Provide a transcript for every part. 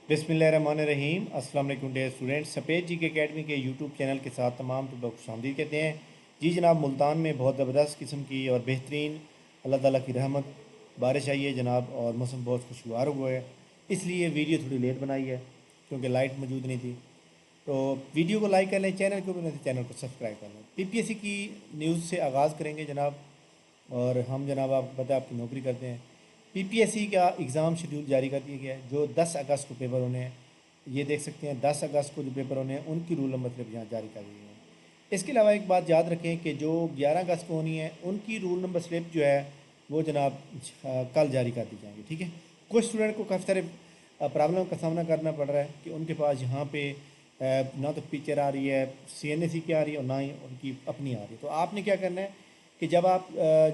बिस्मिल्लाहिर्रहमानिर्रहीम। अस्सलाम वालेकुम डियर स्टूडेंट्स। सफ़ेद जी के अकेडमी के यूट्यूब चैनल के साथ तमाम तलबा को खुशामदीद कहते हैं। जी जनाब, मुल्तान में बहुत ज़बरदस्त किस्म की और बेहतरीन अल्लाह ताला की रहमत बारिश आई है जनाब, और मौसम बहुत खुशगवार हुआ है। इसलिए वीडियो थोड़ी लेट बनाई है क्योंकि लाइट मौजूद नहीं थी। तो वीडियो को लाइक कर लें, चैनल को भी नहीं तो चैनल को सब्सक्राइब कर लें। पीपीएससी की न्यूज़ से आगाज़ करेंगे जनाब। और हम जनाब आपको पता है आपकी नौकरी करते हैं। पीपीएससी का एग्ज़ाम शेड्यूल जारी कर दिया गया है। जो 10 अगस्त को पेपर होने हैं, ये देख सकते हैं 10 अगस्त को जो पेपर होने हैं उनकी रूल नंबर स्लिप यहाँ जारी कर दी है। इसके अलावा एक बात याद रखें कि जो 11 अगस्त को होनी है उनकी रूल नंबर स्लिप जो है वो जनाब कल जारी कर दी जाएंगी। ठीक है। कुछ स्टूडेंट को काफ़ी सारे प्रॉब्लम का सामना करना पड़ रहा है कि उनके पास यहाँ पे ना तो पिक्चर आ रही है, सीएनएसी की आ रही है, और ना ही उनकी अपनी आ रही है। तो आपने क्या करना है कि जब आप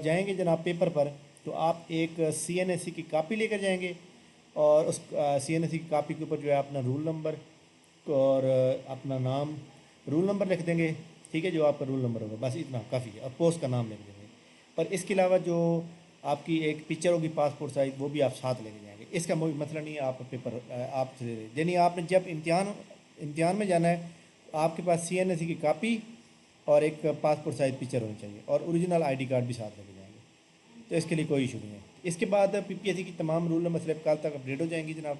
जाएंगे जनाब पेपर पर, तो आप एक सीएनएसी की कापी लेकर जाएंगे, और उस सीएनएसी की कापी के ऊपर जो है अपना रूल नंबर और अपना नाम, रूल नंबर लिख देंगे। ठीक है, जो आपका रूल नंबर होगा, बस इतना काफ़ी है, और पोस्ट का नाम लिख देंगे। और इसके अलावा जो आपकी एक पिक्चर होगी पासपोर्ट साइज़, वो भी आप साथ लेके जाएंगे। इसका मतलब नहीं है आप पेपर आप यानी आपने जब इम्तिहान में जाना है तो आपके पास सीएनएसी की कापी और एक पासपोर्ट साइज़ पिक्चर होनी चाहिए, और ओरिजिनल आईडी कार्ड भी साथ लेके जाएंगे। तो इसके लिए कोई इशू नहीं है। इसके बाद पीपीएससी की तमाम रूल नंबर स्लिप कल तक अपडेट हो जाएंगी जनाब।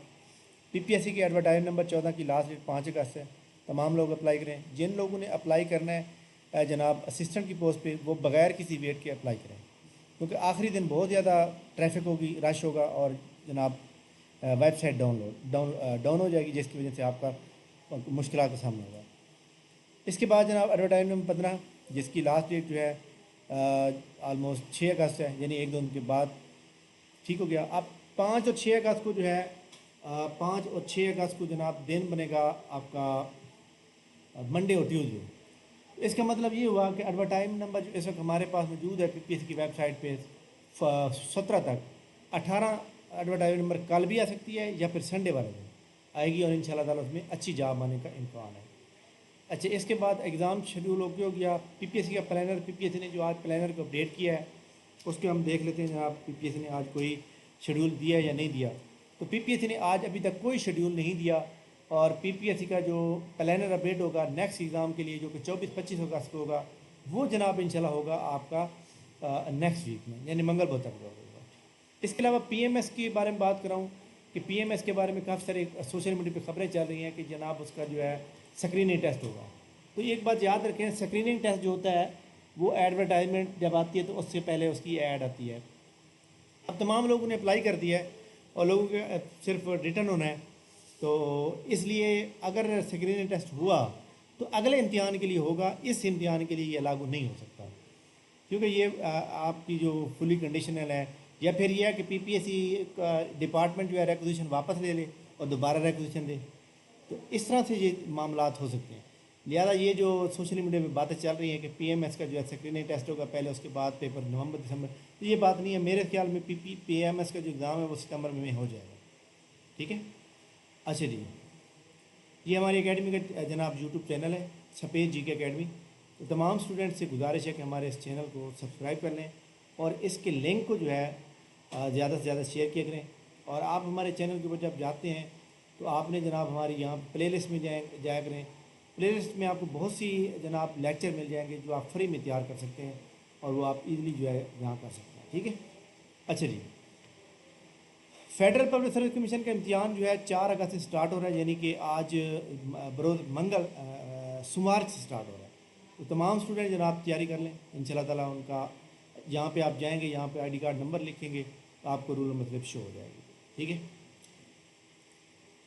पीपीएससी की एडवर्टाइज नंबर 14 की लास्ट डेट 5 अगस्त है। तमाम लोग अप्लाई करें। जिन लोगों ने अप्लाई करना है जनाब असिस्टेंट की पोस्ट पे, वो बग़ैर किसी वेट के अप्लाई करें, क्योंकि आखिरी दिन बहुत ज़्यादा ट्रैफिक होगी, रश होगा, और जनाब वेबसाइट डाउन हो जाएगी, जिसकी वजह से आपका मुश्किल का सामना होगा। इसके बाद जनाब एडवर्टाइज नंबर 15, जिसकी लास्ट डेट जो है आलमोस्ट 6 अगस्त है, यानी एक दो दिन के बाद ठीक हो गया। अब 5 और 6 अगस्त को जो है 5 और 6 अगस्त को जनाब दिन बनेगा आपका मंडे और ट्यूसडे। इसका मतलब ये हुआ कि एडवर्टाइज नंबर जो इस वक्त हमारे पास मौजूद है पीपीएससी की वेबसाइट पे 17 तक, 18 एडवर्टाइज नंबर कल भी आ सकती है या फिर संडे वाले दिन आएगी, और इंशाल्लाह ताला उसमें अच्छी जॉब आने का इम्कान है। अच्छा, इसके बाद एग्ज़ाम शेड्यूल हो गया। पीपीएससी का प्लानर, पीपीएससी ने जो आज प्लानर को अपडेट किया है उसके हम देख लेते हैं जनाब पीपीएससी ने आज कोई शेड्यूल दिया या नहीं दिया। तो पीपीएससी ने आज अभी तक कोई शेड्यूल नहीं दिया, और पीपीएससी का जो प्लानर अपडेट होगा नेक्स्ट एग्ज़ाम के लिए, जो कि 24-25 अगस्त को होगा, वो जनाब इंशाल्लाह होगा आपका नेक्स्ट वीक में, यानी मंगल बुध तक होगा। इसके अलावा पीएमएस के बारे में बात कराऊँ कि पीएमएस के बारे में काफ़ी सारे सोशल मीडिया पे खबरें चल रही हैं कि जनाब उसका जो है स्क्रीनिंग टेस्ट होगा। तो एक बात याद रखें, स्क्रीनिंग टेस्ट जो होता है वो एडवर्टाइजमेंट जब आती है तो उससे पहले उसकी ऐड आती है। अब तमाम लोगों ने अप्लाई कर दिया है और लोगों के सिर्फ रिटर्न होना है, तो इसलिए अगर स्क्रीनिंग टेस्ट हुआ तो अगले इम्तिहान के लिए होगा, इस इम्तिहान के लिए ये लागू नहीं हो सकता, क्योंकि ये आपकी जो फुली कंडीशनल है। या फिर ये है कि पीपीएससी का डिपार्टमेंट जो है रिक्वेजिशन वापस ले ले और दोबारा रिक्वेजिशन दे, तो इस तरह से ये मामलात हो सकते हैं। लिहाजा ये जो सोशल मीडिया पे बातें चल रही हैं कि पीएमएस का जो है स्क्रीनिंग टेस्ट होगा पहले, उसके बाद पेपर नवंबर दिसंबर, तो ये बात नहीं है। मेरे ख्याल में पीएमएस का जो एग्ज़ाम है वो सितंबर में हो जाएगा। ठीक है। अच्छा जी, ये हमारी एकेडमी का जनाब यूट्यूब चैनल है सफ़ेद जी के अकेडमी। तो तमाम स्टूडेंट से गुजारिश है कि हमारे इस चैनल को सब्सक्राइब कर लें, और इसके लिंक को जो है ज़्यादा से ज़्यादा शेयर किया करें। और आप हमारे चैनल के ऊपर जब जाते हैं तो आपने जनाब हमारी यहाँ प्लेलिस्ट में जाया करें। प्लेलिस्ट में आपको बहुत सी जनाब लेक्चर मिल जाएंगे जो आप फ्री में तैयार कर सकते हैं, और वो आप इजीली जो है यहाँ कर सकते हैं। ठीक है। अच्छा जी, फेडरल पब्लिक सर्विस कमीशन का इम्तिहान जो है 4 अगस्त से स्टार्ट हो रहा है, यानी कि आज बरोज़ मंगल सोमवार से स्टार्ट हो रहा है। तो तमाम स्टूडेंट जनाब तैयारी कर लें, इंशाल्लाह ताला उनका यहाँ पे आप जाएंगे, यहाँ पे आईडी कार्ड नंबर लिखेंगे तो आपको रूल नंबर स्लिप शो हो जाएगी। ठीक है।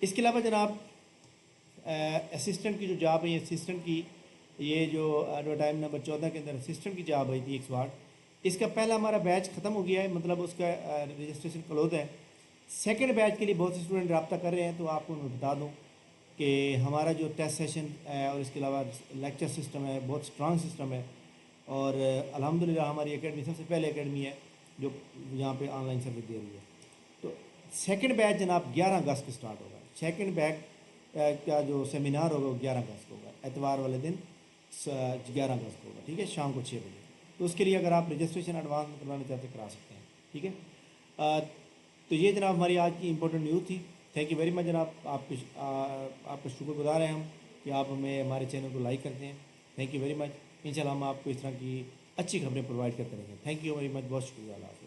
इसके अलावा जनाब असिस्टेंट की जो जॉब है, ये असिस्टेंट की, ये जो एडवर्टाइज नंबर 14 के अंदर असिस्टेंट की जॉब आई थी 108, इसका पहला हमारा बैच ख़त्म हो गया है, मतलब उसका रजिस्ट्रेशन क्लोज है। सेकंड बैच के लिए बहुत से स्टूडेंट रब्ता कर रहे हैं, तो आपको मैं बता दूं कि हमारा जो टेस्ट सेशन है और इसके अलावा लेक्चर सिस्टम है, बहुत स्ट्रांग सिस्टम है, और अल्हम्दुलिल्लाह हमारी एकेडमी सबसे पहले एकेडमी है जो यहाँ पे ऑनलाइन सर्विस दे रही है। तो सेकंड बैच जनाब 11 अगस्त को स्टार्ट होगा। सेकंड बैच का जो सेमिनार होगा वो 11 अगस्त को होगा, एतवार वाले दिन 11 अगस्त को होगा। ठीक है, शाम को 6 बजे। तो उसके लिए अगर आप रजिस्ट्रेशन एडवांस में करवाना चाहते हैं करा सकते हैं। ठीक है। तो ये जनाब हमारी आज की इंपॉर्टेंट न्यूज़ थी। تھینک یو ویری مچ جناب، آپ کا شکر گزار ہیں ہم کہ آپ ہمیں ہمارے چینل کو لائک کرتے ہیں. Thank you very much. انشاءاللہ ہم آپ کو اس طرح کی اچھی خبریں پرووائڈ کرتے رہیں گے. تھینک یو ویری مچ، بہت شکریہ. اللہ حافظ.